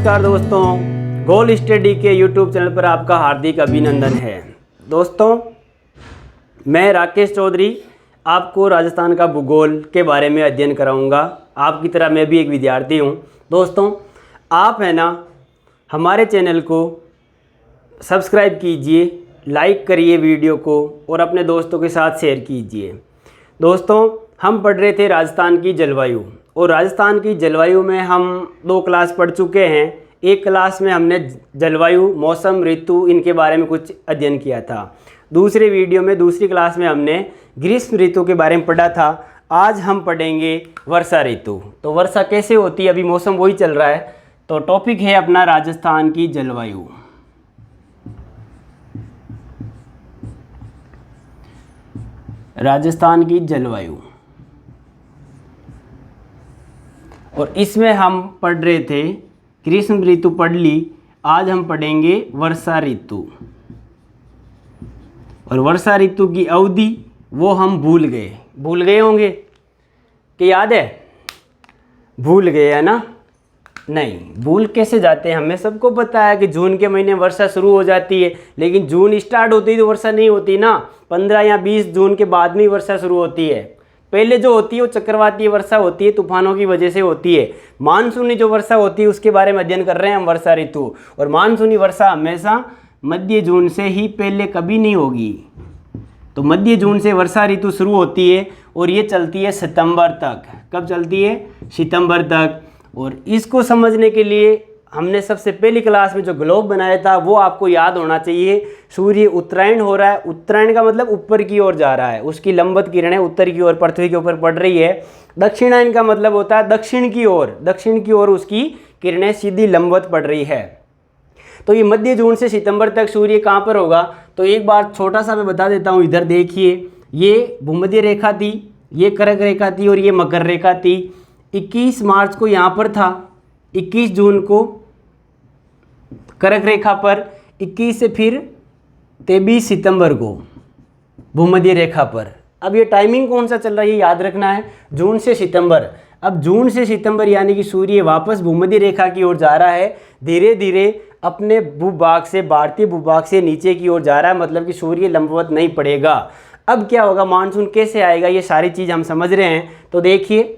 नमस्कार दोस्तों, गोल स्टडी के यूट्यूब चैनल पर आपका हार्दिक अभिनंदन है। दोस्तों, मैं राकेश चौधरी आपको राजस्थान का भूगोल के बारे में अध्ययन कराऊंगा। आपकी तरह मैं भी एक विद्यार्थी हूं। दोस्तों, आप है ना हमारे चैनल को सब्सक्राइब कीजिए, लाइक करिए वीडियो को और अपने दोस्तों के साथ शेयर कीजिए। दोस्तों, हम पढ़ रहे थे राजस्थान की जलवायु, और राजस्थान की जलवायु में हम 2 क्लास पढ़ चुके हैं। एक क्लास में हमने जलवायु, मौसम, ऋतु इनके बारे में कुछ अध्ययन किया था। दूसरे वीडियो में, दूसरी क्लास में हमने ग्रीष्म ऋतु के बारे में पढ़ा था। आज हम पढ़ेंगे वर्षा ऋतु। तो वर्षा कैसे होती है, अभी मौसम वही चल रहा है। तो टॉपिक है अपना राजस्थान की जलवायु। राजस्थान की जलवायु, और इसमें हम पढ़ रहे थे ग्रीष्म ऋतु पढ़ ली। आज हम पढ़ेंगे वर्षा ऋतु, और वर्षा ऋतु की अवधि वो हम भूल गए होंगे कि याद है? भूल गए है ना? नहीं, भूल कैसे जाते हैं? हमें सबको पता है कि जून के महीने वर्षा शुरू हो जाती है, लेकिन जून स्टार्ट होती है तो वर्षा नहीं होती ना। 15 या 20 जून के बाद में वर्षा शुरू होती है। पहले जो होती है वो चक्रवातीय वर्षा होती है, तूफानों की वजह से होती है। मानसूनी जो वर्षा होती है उसके बारे में अध्ययन कर रहे हैं हम, वर्षा ऋतु। और मानसूनी वर्षा हमेशा मध्य जून से ही, पहले कभी नहीं होगी। तो मध्य जून से वर्षा ऋतु शुरू होती है और ये चलती है सितंबर तक। कब चलती है? सितंबर तक। और इसको समझने के लिए हमने सबसे पहली क्लास में जो ग्लोब बनाया था वो आपको याद होना चाहिए। सूर्य उत्तरायण हो रहा है। उत्तरायण का मतलब ऊपर की ओर जा रहा है, उसकी लंबवत किरणें उत्तर की ओर पृथ्वी के ऊपर पड़ रही है। दक्षिणायन का मतलब होता है दक्षिण की ओर उसकी किरणें सीधी लंबवत पड़ रही है। तो ये मध्य जून से सितंबर तक सूर्य कहाँ पर होगा? तो एक बार छोटा सा मैं बता देता हूँ। इधर देखिए, ये भूमध्य रेखा थी, ये कर्क रेखा थी और ये मकर रेखा थी। 21 मार्च को यहाँ पर था, 21 जून को कर्क रेखा पर, 21 से फिर 23 सितंबर को भूमध्य रेखा पर। अब ये टाइमिंग कौन सा चल रहा है ये याद रखना है, जून से सितंबर। अब जून से सितंबर यानी कि सूर्य वापस भूमध्य रेखा की ओर जा रहा है। धीरे धीरे अपने भूभाग से, भारतीय भूभाग से नीचे की ओर जा रहा है, मतलब कि सूर्य लंबवत नहीं पड़ेगा। अब क्या होगा, मानसून कैसे आएगा, ये सारी चीज़ हम समझ रहे हैं। तो देखिए,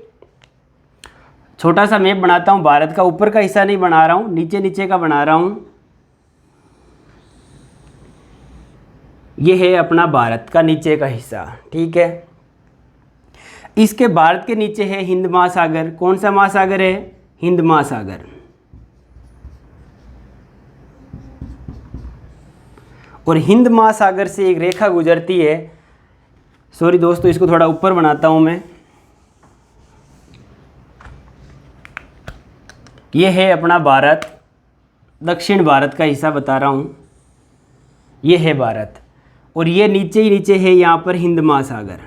छोटा सा मैप बनाता हूँ भारत का। ऊपर का हिस्सा नहीं बना रहा हूँ, नीचे नीचे का बना रहा हूँ। ये है अपना भारत का नीचे का हिस्सा, ठीक है। इसके भारत के नीचे है हिंद महासागर। कौन सा महासागर है? हिंद महासागर। और हिंद महासागर से एक रेखा गुजरती है। सॉरी दोस्तों, इसको थोड़ा ऊपर बनाता हूं मैं। ये है अपना भारत, दक्षिण भारत का हिस्सा बता रहा हूं। ये है भारत, और ये नीचे ही नीचे है यहाँ पर हिंद महासागर।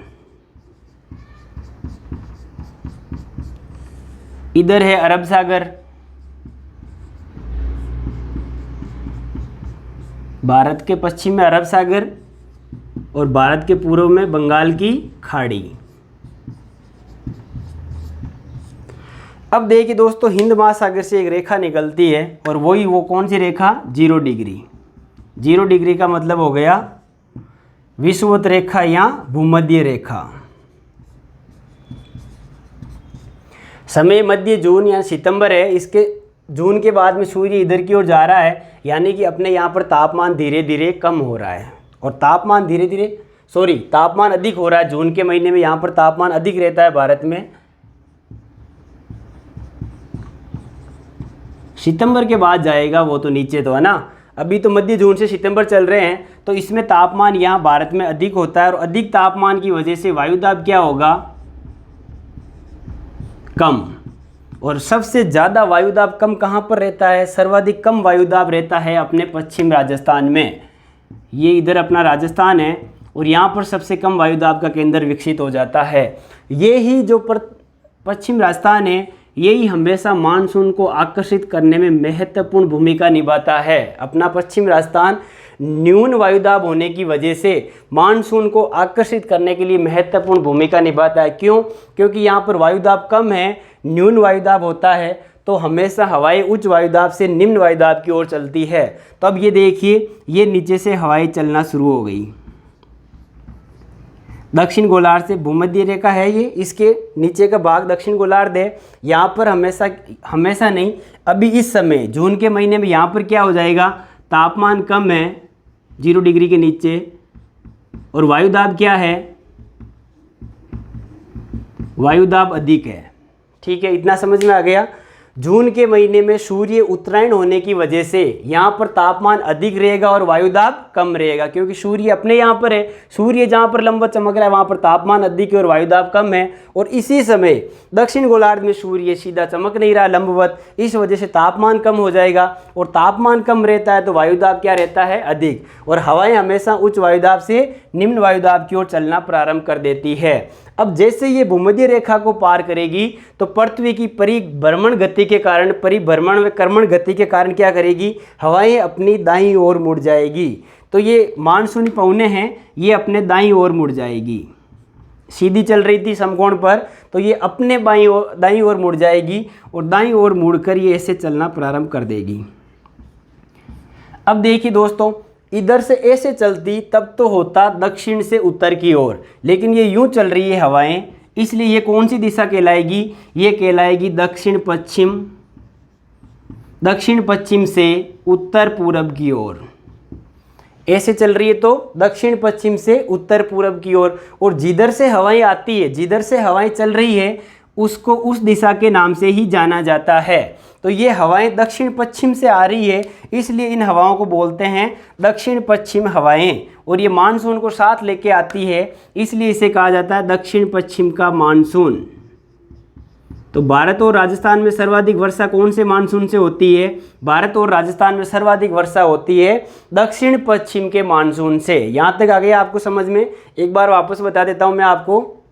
इधर है अरब सागर, भारत के पश्चिम में अरब सागर और भारत के पूर्व में बंगाल की खाड़ी। अब देखिए दोस्तों, हिंद महासागर से एक रेखा निकलती है, और वो कौन सी रेखा? 0 डिग्री। 0 डिग्री का मतलब हो गया विषुवत रेखा या भूमध्य रेखा। समय मध्य जून या सितंबर है। इसके जून के बाद में सूर्य इधर की ओर जा रहा है, यानी कि अपने यहाँ पर तापमान धीरे धीरे कम हो रहा है। और तापमान तापमान अधिक हो रहा है। जून के महीने में यहाँ पर तापमान अधिक रहता है भारत में। सितंबर के बाद जाएगा वो तो नीचे तो है ना। अभी तो मध्य जून से सितंबर चल रहे हैं, तो इसमें तापमान यहाँ भारत में अधिक होता है। और अधिक तापमान की वजह से वायुदाब क्या होगा? कम। और सबसे ज़्यादा वायुदाब कम कहाँ पर रहता है? सर्वाधिक कम वायुदाब रहता है अपने पश्चिम राजस्थान में। ये इधर अपना राजस्थान है, और यहाँ पर सबसे कम वायुदाब का केंद्र विकसित हो जाता है। ये ही जो पश्चिम राजस्थान है, यही हमेशा मानसून को आकर्षित करने में महत्वपूर्ण भूमिका निभाता है। अपना पश्चिम राजस्थान न्यून वायुदाब होने की वजह से मानसून को आकर्षित करने के लिए महत्वपूर्ण भूमिका निभाता है। क्यों? क्योंकि यहाँ पर वायुदाब कम है, न्यून वायुदाब होता है, तो हमेशा हवाएं उच्च वायुदाब से निम्न वायुदाब की ओर चलती है। तो अब ये देखिए, ये नीचे से हवाएं चलना शुरू हो गई। दक्षिण गोलार्ध से भूमध्य रेखा है, ये इसके नीचे का भाग दक्षिण गोलार्ध है। यहाँ पर हमेशा नहीं, अभी इस समय जून के महीने में यहाँ पर क्या हो जाएगा, तापमान कम है 0 डिग्री के नीचे, और वायुदाब क्या है, वायुदाब अधिक है। ठीक है, इतना समझ में आ गया। जून के महीने में सूर्य उत्तरायण होने की वजह से यहाँ पर तापमान अधिक रहेगा और वायुदाब कम रहेगा, क्योंकि सूर्य अपने यहाँ पर है। सूर्य जहाँ पर लंबवत चमक रहा है वहाँ पर तापमान अधिक है और वायुदाब कम है, और इसी समय दक्षिण गोलार्ध में सूर्य सीधा चमक नहीं रहा लंबवत, इस वजह से तापमान कम हो जाएगा, और तापमान कम रहता है तो वायुदाब क्या रहता है, अधिक, और हवाएं हमेशा उच्च वायुदाब से निम्न वायुदाब की ओर चलना प्रारंभ कर देती है। अब जैसे ये भूमध्य रेखा को पार करेगी तो पृथ्वी की परिभ्रमण गति के कारण, परिभ्रमण व कर्मण गति के कारण क्या करेगी, हवाएं अपनी दाईं ओर मुड़ जाएगी। तो ये मानसूनी पवनें हैं, ये अपने दाईं ओर मुड़ जाएगी। सीधी चल रही थी समकोण पर, तो ये अपने दाईं ओर मुड़ जाएगी, और दाईं ओर मुड़कर ये ऐसे चलना प्रारंभ कर देगी। अब देखिए दोस्तों, इधर से ऐसे चलती तब तो होता दक्षिण से उत्तर की ओर, लेकिन ये यूं चल रही है हवाएं, इसलिए ये कौन सी दिशा कहलाएगी, ये कहलाएगी दक्षिण पश्चिम, दक्षिण पश्चिम से उत्तर पूरब की ओर। ऐसे चल रही है तो दक्षिण पश्चिम से उत्तर पूरब की ओर, और जिधर से हवाएं आती है, जिधर से हवाएं चल रही है उसको उस दिशा के नाम से ही जाना जाता है। तो ये हवाएं दक्षिण पश्चिम से आ रही है, इसलिए इन हवाओं को बोलते हैं दक्षिण पश्चिम हवाएं, और ये मानसून को साथ लेके आती है, इसलिए इसे कहा जाता है दक्षिण पश्चिम का मानसून। तो भारत और राजस्थान में सर्वाधिक वर्षा कौन से मानसून से होती है, भारत और राजस्थान में सर्वाधिक वर्षा होती है दक्षिण पश्चिम के मानसून से। यहाँ तक आ गया आपको समझ में। एक बार वापस बता देता हूँ मैं आपको,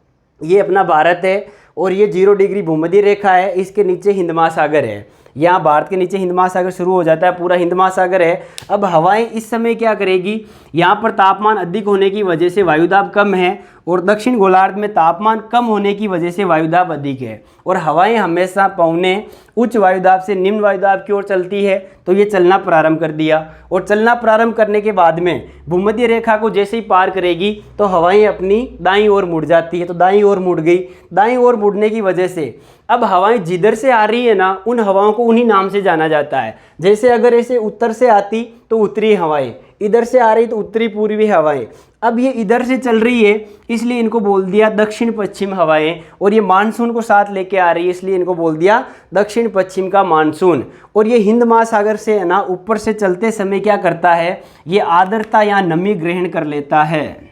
ये अपना भारत है और ये 0 डिग्री भूमध्य रेखा है, इसके नीचे हिंद महासागर है। यहाँ भारत के नीचे हिंद महासागर शुरू हो जाता है, पूरा हिंद महासागर है। अब हवाएं इस समय क्या करेगी, यहाँ पर तापमान अधिक होने की वजह से वायुदाब कम है, और दक्षिण गोलार्ध में तापमान कम होने की वजह से वायुदाब अधिक है, और हवाएं हमेशा पवने उच्च वायुदाब से निम्न वायुदाब की ओर चलती है। तो ये चलना प्रारंभ कर दिया, और चलना प्रारंभ करने के बाद में भूमध्य रेखा को जैसे ही पार करेगी तो हवाएं अपनी दाईं ओर मुड़ जाती है। तो दाईं ओर मुड़ गई, दाईं ओर मुड़ने की वजह से अब हवाएं जिधर से आ रही है ना, उन हवाओं को उन्हीं नाम से जाना जाता है। जैसे अगर ऐसे उत्तर से आती तो उत्तरी हवाएं, इधर से आ रही तो उत्तरी पूर्वी हवाएं। अब ये इधर से चल रही है, इसलिए इनको बोल दिया दक्षिण पश्चिम हवाएं, और ये मानसून को साथ लेके आ रही है, इसलिए इनको बोल दिया दक्षिण पश्चिम का मानसून। और ये हिंद महासागर से है ना ऊपर से चलते समय क्या करता है, ये आर्द्रता या नमी ग्रहण कर लेता है।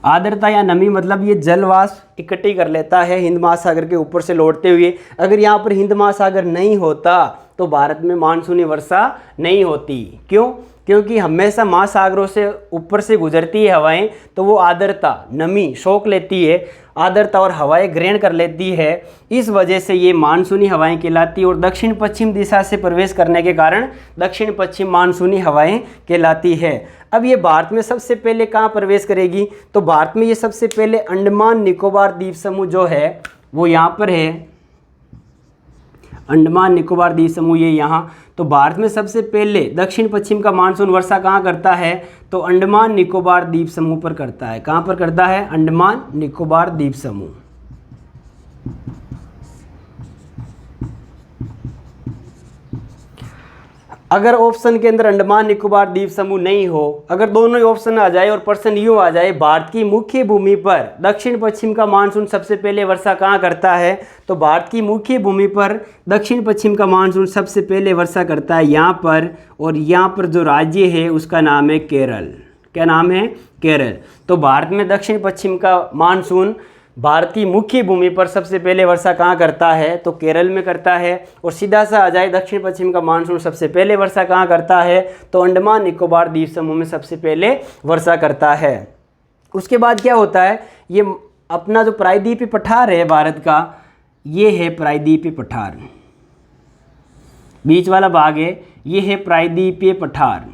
आर्द्रता या नमी मतलब ये जलवाष्प इकट्ठी कर लेता है हिंद महासागर के ऊपर से लौटते हुए। अगर यहाँ पर हिंद महासागर नहीं होता तो भारत में मानसूनी वर्षा नहीं होती। क्यों? क्योंकि हमेशा महासागरों से ऊपर से गुजरती है हवाएं, तो वो आर्द्रता नमी सोख लेती है, आर्द्रता और हवाएं ग्रहण कर लेती है। इस वजह से ये मानसूनी हवाएं कहलाती है, और दक्षिण पश्चिम दिशा से प्रवेश करने के कारण दक्षिण पश्चिम मानसूनी हवाएं कहलाती है। अब ये भारत में सबसे पहले कहाँ प्रवेश करेगी, तो भारत में ये सबसे पहले अंडमान निकोबार द्वीप समूह जो है वो यहाँ पर है, अंडमान निकोबार द्वीप समूह ये यहाँ। तो भारत में सबसे पहले दक्षिण पश्चिम का मानसून वर्षा कहाँ करता है, तो अंडमान निकोबार द्वीप समूह पर करता है। कहाँ पर करता है, अंडमान निकोबार द्वीप समूह। अगर ऑप्शन के अंदर अंडमान निकोबार द्वीप समूह नहीं हो, अगर दोनों ही ऑप्शन आ जाए और प्रश्न यूँ आ जाए भारत की मुख्य भूमि पर दक्षिण पश्चिम का मानसून सबसे पहले वर्षा कहाँ करता है, तो भारत की मुख्य भूमि पर दक्षिण पश्चिम का मानसून सबसे पहले वर्षा करता है यहाँ पर, और यहाँ पर जो राज्य है उसका नाम है केरल। क्या नाम है, केरल। तो भारत में दक्षिण पश्चिम का मानसून भारत की मुख्य भूमि पर सबसे पहले वर्षा कहाँ करता है, तो केरल में करता है। और सीधा सा आ जाए दक्षिण पश्चिम का मानसून सबसे पहले वर्षा कहाँ करता है, तो अंडमान निकोबार द्वीप समूह में सबसे पहले वर्षा करता है। उसके बाद क्या होता है, ये अपना जो प्रायद्वीपीय पठार है भारत का, ये है प्रायद्वीपीय पठार, बीच वाला भाग है, ये है प्रायद्वीपीय पठार।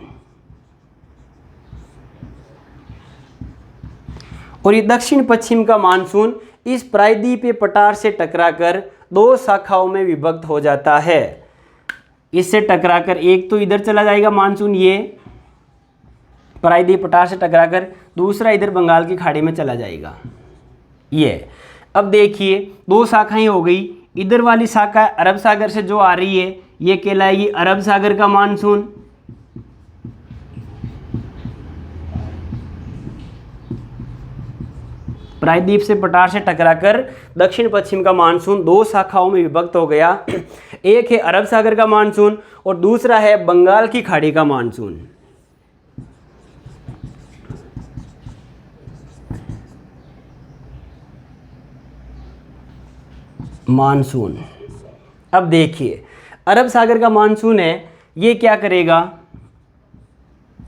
और ये दक्षिण पश्चिम का मानसून इस प्रायद्वीपीय पठार से टकराकर 2 शाखाओं में विभक्त हो जाता है। इससे टकराकर एक तो इधर चला जाएगा मानसून, ये प्रायद्वीपीय पठार से टकराकर, दूसरा इधर बंगाल की खाड़ी में चला जाएगा ये। अब देखिए 2 शाखाएं हो गई। इधर वाली शाखा अरब सागर से जो आ रही है ये कहलाएगी अरब सागर का मानसून, प्रायद्वीप से पठार से टकराकर दक्षिण पश्चिम का मानसून 2 शाखाओं में विभक्त हो गया। एक है अरब सागर का मानसून और दूसरा है बंगाल की खाड़ी का मानसून। मानसून अब देखिए अरब सागर का मानसून है, ये क्या करेगा,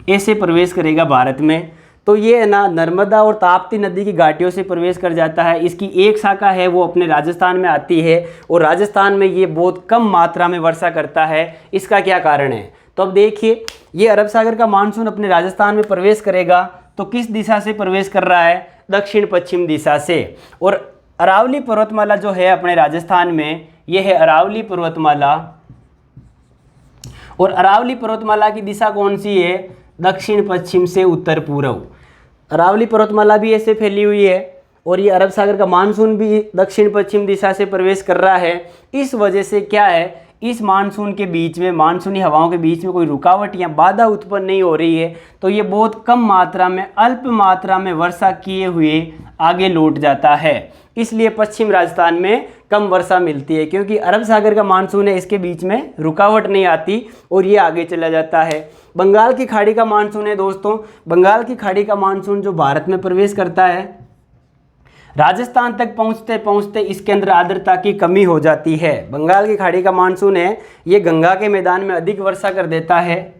ऐसे प्रवेश करेगा भारत में। तो ये है ना नर्मदा और ताप्ती नदी की घाटियों से प्रवेश कर जाता है। इसकी एक शाखा है वो अपने राजस्थान में आती है और राजस्थान में ये बहुत कम मात्रा में वर्षा करता है। इसका क्या कारण है, तो अब देखिए ये अरब सागर का मानसून अपने राजस्थान में प्रवेश करेगा तो किस दिशा से प्रवेश कर रहा है, दक्षिण पश्चिम दिशा से। और अरावली पर्वतमाला जो है अपने राजस्थान में, ये है अरावली पर्वतमाला, और अरावली पर्वतमाला की दिशा कौन सी है, दक्षिण पश्चिम से उत्तर पूर्व। अरावली पर्वतमाला भी ऐसे फैली हुई है और ये अरब सागर का मानसून भी दक्षिण पश्चिम दिशा से प्रवेश कर रहा है। इस वजह से क्या है, इस मानसून के बीच में, मानसूनी हवाओं के बीच में कोई रुकावट या बाधा उत्पन्न नहीं हो रही है, तो ये बहुत कम मात्रा में, अल्प मात्रा में वर्षा किए हुए आगे लौट जाता है। इसलिए पश्चिम राजस्थान में कम वर्षा मिलती है, क्योंकि अरब सागर का मानसून है, इसके बीच में रुकावट नहीं आती और ये आगे चला जाता है। बंगाल की खाड़ी का मानसून है दोस्तों, बंगाल की खाड़ी का मानसून जो भारत में प्रवेश करता है, राजस्थान तक पहुंचते पहुंचते इसके अंदर आर्द्रता की कमी हो जाती है। बंगाल की खाड़ी का मानसून है, ये गंगा के मैदान में अधिक वर्षा कर देता है,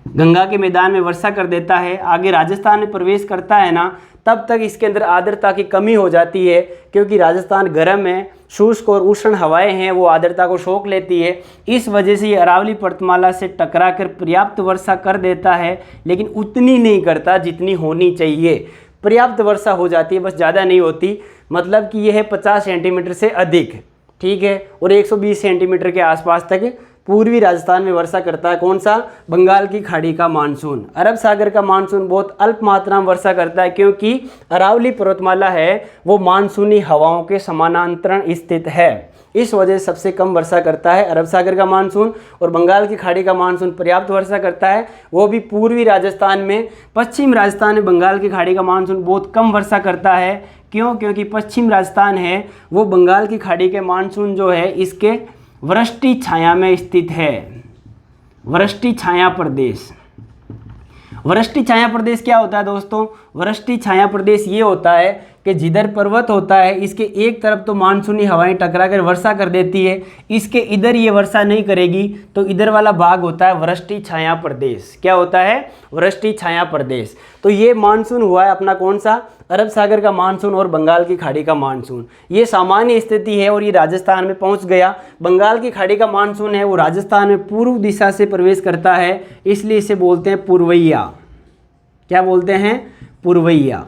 गंगा के मैदान में वर्षा कर देता है। आगे राजस्थान में प्रवेश करता है ना, तब तक इसके अंदर आर्द्रता की कमी हो जाती है, क्योंकि राजस्थान गर्म है, शुष्क और उष्ण हवाएं हैं, वो आर्द्रता को सोख लेती है। इस वजह से ये अरावली पर्वतमाला से टकराकर पर्याप्त वर्षा कर देता है, लेकिन उतनी नहीं करता जितनी होनी चाहिए। पर्याप्त वर्षा हो जाती है, बस ज़्यादा नहीं होती, मतलब कि यह है 50 सेंटीमीटर से अधिक, ठीक है, और 120 सेंटीमीटर के आसपास तक पूर्वी राजस्थान में वर्षा करता है। कौन सा, बंगाल की खाड़ी का मानसून। अरब सागर का मानसून बहुत अल्प मात्रा में वर्षा करता है, क्योंकि अरावली पर्वतमाला है वो मानसूनी हवाओं के समानांतर स्थित है। इस वजह से सबसे कम वर्षा करता है अरब सागर का मानसून, और बंगाल की खाड़ी का मानसून पर्याप्त वर्षा करता है, वो भी पूर्वी राजस्थान में। पश्चिम राजस्थान में बंगाल की खाड़ी का मानसून बहुत कम वर्षा करता है। क्यों, क्योंकि पश्चिम राजस्थान है वो बंगाल की खाड़ी के मानसून जो है इसके वृष्टि छाया में स्थित है। वृष्टि छाया प्रदेश, वृष्टि छाया प्रदेश क्या होता है दोस्तों, वृष्टि छाया प्रदेश ये होता है कि जिधर पर्वत होता है इसके एक तरफ तो मानसूनी हवाएं टकरा कर वर्षा कर देती है, इसके इधर ये वर्षा नहीं करेगी, तो इधर वाला भाग होता है वृष्टि छाया प्रदेश। क्या होता है, वृष्टि छाया प्रदेश। तो ये मानसून हुआ है अपना कौन सा, अरब सागर का मानसून और बंगाल की खाड़ी का मानसून। ये सामान्य स्थिति है और ये राजस्थान में पहुंच गया। बंगाल की खाड़ी का मानसून है वो राजस्थान में पूर्व दिशा से प्रवेश करता है, इसलिए इसे बोलते हैं पूर्वैया। क्या बोलते हैं, पूर्वैया।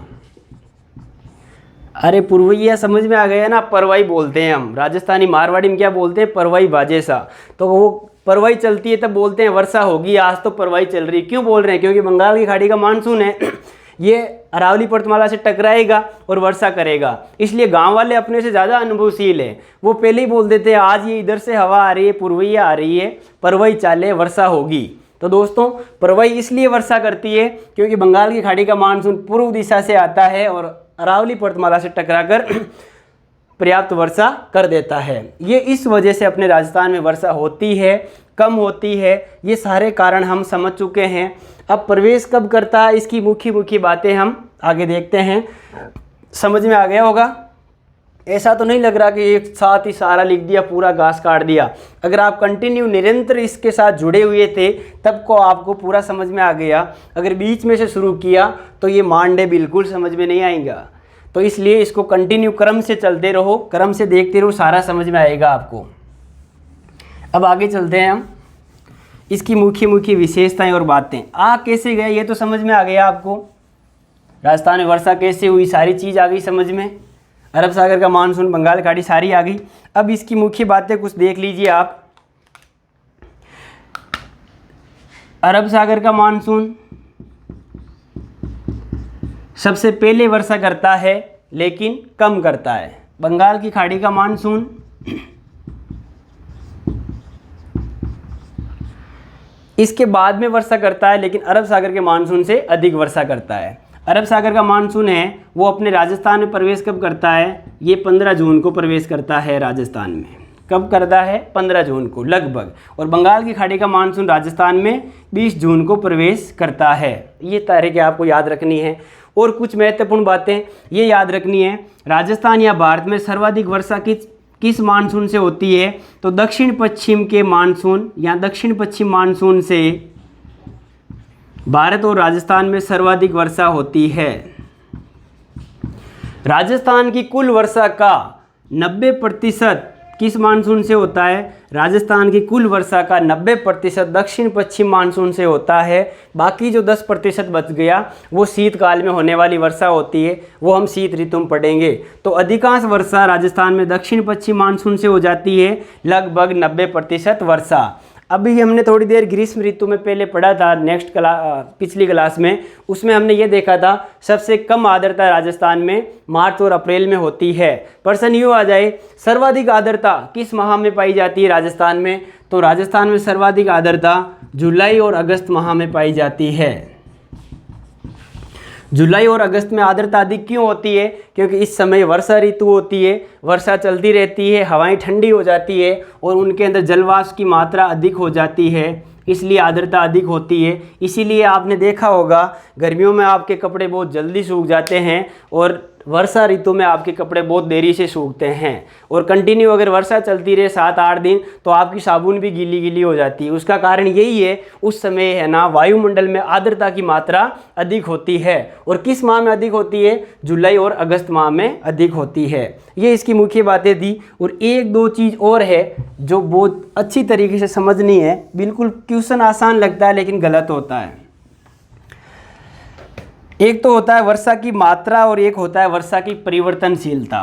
अरे पूर्वैया समझ में आ गया ना, परवाई बोलते हैं हम, राजस्थानी मारवाड़ी में क्या बोलते हैं, परवाई बाजेसा। तो वो परवाई चलती है तब बोलते हैं वर्षा होगी, आज तो परवाई चल रही है। क्यों बोल रहे हैं, क्योंकि बंगाल की खाड़ी का मानसून है, ये अरावली पर्वतमाला से टकराएगा और वर्षा करेगा। इसलिए गांव वाले अपने से ज़्यादा अनुभवशील है, वो पहले ही बोल देते हैं आज ये इधर से हवा आ रही है, पूर्वैया आ रही है, परवाई चाले, वर्षा होगी। तो दोस्तों परवाई इसलिए वर्षा करती है क्योंकि बंगाल की खाड़ी का मानसून पूर्व दिशा से आता है और अरावली पर्वतमाला से टकराकर पर्याप्त वर्षा कर देता है। ये इस वजह से अपने राजस्थान में वर्षा होती है, कम होती है, ये सारे कारण हम समझ चुके हैं। अब प्रवेश कब करता है, इसकी मुख्य बातें हम आगे देखते हैं। समझ में आ गया होगा, ऐसा तो नहीं लग रहा कि एक साथ ही सारा लिख दिया, पूरा घास काट दिया। अगर आप कंटिन्यू निरंतर इसके साथ जुड़े हुए थे तब को आपको पूरा समझ में आ गया। अगर बीच में से शुरू किया तो ये मांडे बिल्कुल समझ में नहीं आएगा। तो इसलिए इसको कंटिन्यू क्रम से चलते रहो, क्रम से देखते रहो, सारा समझ में आएगा आपको। अब आगे चलते हैं हम, इसकी मुख्य विशेषताएं और बातें। आ कैसे गए ये तो समझ में आ गया आपको, राजस्थान में वर्षा कैसे हुई, सारी चीज़ आ गई समझ में। अरब सागर का मानसून, बंगाल खाड़ी सारी आ गई। अब इसकी मुख्य बातें कुछ देख लीजिए आप। अरब सागर का मानसून सबसे पहले वर्षा करता है लेकिन कम करता है। बंगाल की खाड़ी का मानसून इसके बाद में वर्षा करता है लेकिन अरब सागर के मानसून से अधिक वर्षा करता है। अरब सागर का मानसून है वो अपने राजस्थान में प्रवेश कब करता है? ये 15 जून को प्रवेश करता है राजस्थान में। कब करता है? 15 जून को लगभग। और बंगाल की खाड़ी का मानसून राजस्थान में 20 जून को प्रवेश करता है। ये तारीखें आपको याद रखनी है। और कुछ महत्वपूर्ण बातें ये याद रखनी है, राजस्थान या भारत में सर्वाधिक वर्षा किस मानसून से होती है? तो दक्षिण पश्चिम के मानसून या दक्षिण पश्चिम मानसून से भारत और राजस्थान में सर्वाधिक वर्षा होती है। राजस्थान की कुल वर्षा का 90% किस मानसून से होता है? राजस्थान की कुल वर्षा का 90% दक्षिण पश्चिम मानसून से होता है। बाकी जो 10% बच गया वो शीतकाल में होने वाली वर्षा होती है, वो हम शीत ऋतु में पढ़ेंगे। तो अधिकांश वर्षा राजस्थान में दक्षिण पश्चिम मानसून से हो जाती है, लगभग 90% वर्षा। अभी हमने थोड़ी देर ग्रीष्म ऋतु में पहले पढ़ा था पिछली क्लास में, उसमें हमने ये देखा था सबसे कम आर्द्रता राजस्थान में मार्च और अप्रैल में होती है। प्रश्न यूँ आ जाए, सर्वाधिक आर्द्रता किस माह में पाई जाती है राजस्थान में? तो राजस्थान में सर्वाधिक आर्द्रता जुलाई और अगस्त माह में पाई जाती है। जुलाई और अगस्त में आर्द्रता अधिक क्यों होती है? क्योंकि इस समय वर्षा ऋतु होती है, वर्षा चलती रहती है, हवाएं ठंडी हो जाती है और उनके अंदर जलवाष्प की मात्रा अधिक हो जाती है, इसलिए आर्द्रता अधिक होती है। इसीलिए आपने देखा होगा गर्मियों में आपके कपड़े बहुत जल्दी सूख जाते हैं और वर्षा ऋतु में आपके कपड़े बहुत देरी से सूखते हैं। और कंटिन्यू अगर वर्षा चलती रहे 7-8 दिन तो आपकी साबुन भी गीली गीली हो जाती है। उसका कारण यही है, उस समय है ना वायुमंडल में आर्द्रता की मात्रा अधिक होती है। और किस माह में अधिक होती है? जुलाई और अगस्त माह में अधिक होती है। ये इसकी मुख्य बातें थी। और एक दो चीज़ और है जो बहुत अच्छी तरीके से समझनी है। बिल्कुल क्वेश्चन आसान लगता है लेकिन गलत होता है। एक तो होता है वर्षा की मात्रा और एक होता है वर्षा की परिवर्तनशीलता।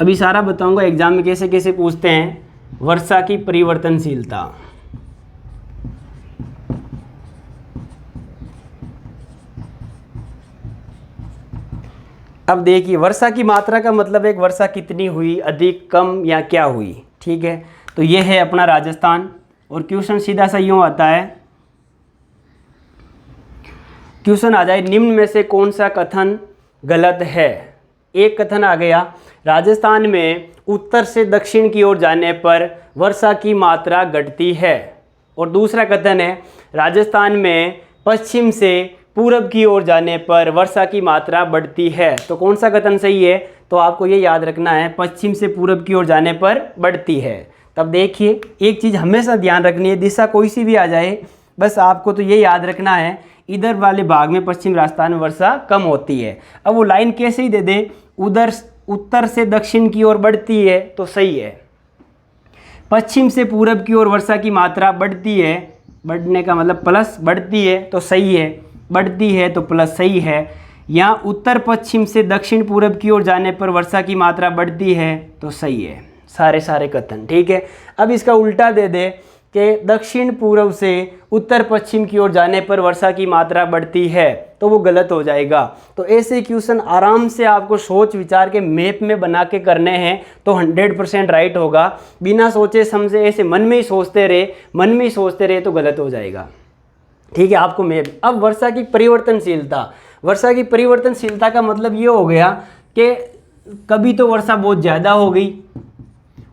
अभी सारा बताऊंगा एग्जाम में कैसे कैसे पूछते हैं। वर्षा की परिवर्तनशीलता, अब देखिए वर्षा की मात्रा का मतलब एक वर्षा कितनी हुई, अधिक कम या क्या हुई, ठीक है। तो ये है अपना राजस्थान। और क्वेश्चन सीधा सा यूँ आता है, क्वेश्चन आ जाए निम्न में से कौन सा कथन गलत है। एक कथन आ गया, राजस्थान में उत्तर से दक्षिण की ओर जाने पर वर्षा की मात्रा घटती है। और दूसरा कथन है, राजस्थान में पश्चिम से पूरब की ओर जाने पर वर्षा की मात्रा बढ़ती है। तो कौन सा कथन सही है? तो आपको ये याद रखना है, पश्चिम से पूरब की ओर जाने पर बढ़ती है। तब देखिए एक चीज़ हमेशा ध्यान रखनी है, दिशा कोई सी भी आ जाए, बस आपको तो ये याद रखना है इधर वाले भाग में पश्चिम राजस्थान में वर्षा कम होती है। अब वो लाइन कैसे ही दे दे, उधर उत्तर से दक्षिण की ओर बढ़ती है तो सही है, पश्चिम से पूरब की ओर वर्षा की मात्रा बढ़ती है, बढ़ने का मतलब प्लस, बढ़ती है तो सही है, बढ़ती है तो प्लस सही है। या उत्तर पश्चिम से दक्षिण पूरब की ओर जाने पर वर्षा की मात्रा बढ़ती है तो सही है। सारे कथन ठीक है। अब इसका उल्टा दे दे कि दक्षिण पूर्व से उत्तर पश्चिम की ओर जाने पर वर्षा की मात्रा बढ़ती है, तो वो गलत हो जाएगा। तो ऐसे क्वेश्चन आराम से आपको सोच विचार के मैप में बना के करने हैं तो 100% राइट होगा। बिना सोचे समझे ऐसे मन में ही सोचते रहे तो गलत हो जाएगा, ठीक है। आपको मैप। अब वर्षा की परिवर्तनशीलता, वर्षा की परिवर्तनशीलता का मतलब ये हो गया कि कभी तो वर्षा बहुत ज़्यादा हो गई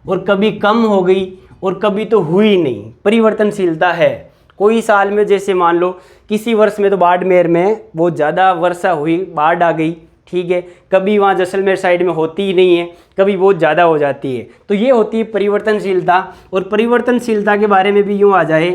और कभी कम हो गई और कभी तो हुई नहीं, परिवर्तनशीलता है। कोई साल में जैसे मान लो किसी वर्ष में तो बाड़मेर में बहुत ज़्यादा वर्षा हुई, बाढ़ आ गई, ठीक है। कभी वहाँ जैसलमेर साइड में होती ही नहीं है, कभी बहुत ज़्यादा हो जाती है। तो ये होती है परिवर्तनशीलता। और परिवर्तनशीलता के बारे में भी यूँ आ जाए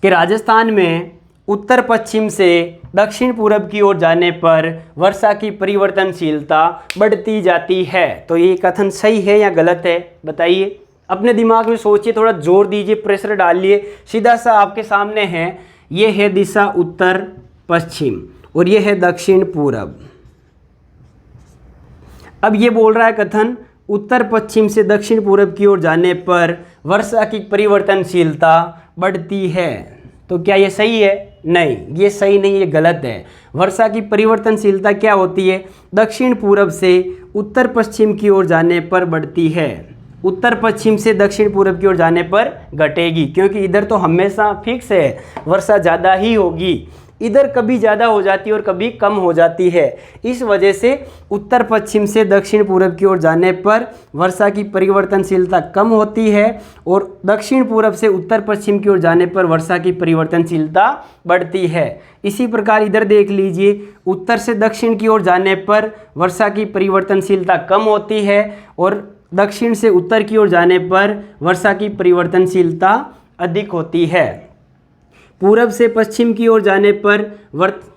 कि राजस्थान में उत्तर पश्चिम से दक्षिण पूरब की ओर जाने पर वर्षा की परिवर्तनशीलता बढ़ती जाती है। तो ये कथन सही है या गलत है बताइए। अपने दिमाग में सोचिए, थोड़ा जोर दीजिए, प्रेशर डालिए। सीधा सा आपके सामने है, ये है दिशा उत्तर, पश्चिम और ये है दक्षिण पूरब। अब ये बोल रहा है कथन उत्तर पश्चिम से दक्षिण पूरब की ओर जाने पर वर्षा की परिवर्तनशीलता बढ़ती है। तो क्या ये सही है? नहीं, ये सही नहीं, ये गलत है। वर्षा की परिवर्तनशीलता क्या होती है? दक्षिण पूरब से उत्तर पश्चिम की ओर जाने पर बढ़ती है, उत्तर पश्चिम से दक्षिण पूरब की ओर जाने पर घटेगी, क्योंकि इधर तो हमेशा फिक्स है वर्षा ज़्यादा ही होगी, इधर कभी ज़्यादा हो जाती है और कभी कम हो जाती है। इस वजह से उत्तर पश्चिम से दक्षिण पूरब की ओर जाने पर वर्षा की परिवर्तनशीलता कम होती है और दक्षिण पूरब से उत्तर पश्चिम की ओर जाने पर वर्षा की परिवर्तनशीलता बढ़ती है। इसी प्रकार इधर देख लीजिए, उत्तर से दक्षिण की ओर जाने पर वर्षा की परिवर्तनशीलता कम होती है और दक्षिण से उत्तर की ओर जाने पर वर्षा की परिवर्तनशीलता अधिक होती है। पूरब से पश्चिम की ओर जाने पर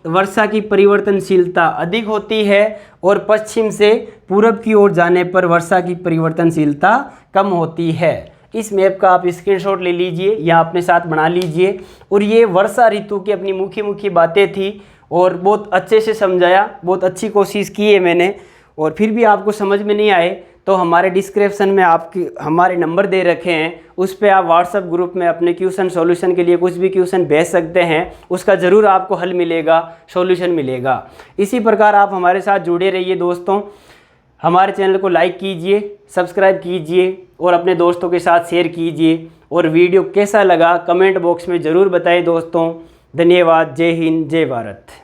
वर्षा की परिवर्तनशीलता अधिक होती है और पश्चिम से पूरब की ओर जाने पर वर्षा की परिवर्तनशीलता कम होती है। इस मैप का आप स्क्रीनशॉट ले लीजिए या अपने साथ बना लीजिए। और ये वर्षा ऋतु की अपनी मुख्य मुख्य बातें थी और बहुत अच्छे से समझाया, बहुत अच्छी कोशिश की है मैंने। और फिर भी आपको समझ में नहीं आए तो हमारे डिस्क्रिप्शन में हमारे नंबर दे रखे हैं, उस पर आप व्हाट्सएप ग्रुप में अपने क्वेश्चन सॉल्यूशन के लिए कुछ भी क्वेश्चन भेज सकते हैं, उसका ज़रूर आपको हल मिलेगा, सॉल्यूशन मिलेगा। इसी प्रकार आप हमारे साथ जुड़े रहिए दोस्तों। हमारे चैनल को लाइक कीजिए, सब्सक्राइब कीजिए और अपने दोस्तों के साथ शेयर कीजिए। और वीडियो कैसा लगा कमेंट बॉक्स में ज़रूर बताएं दोस्तों। धन्यवाद। जय हिंद, जय भारत।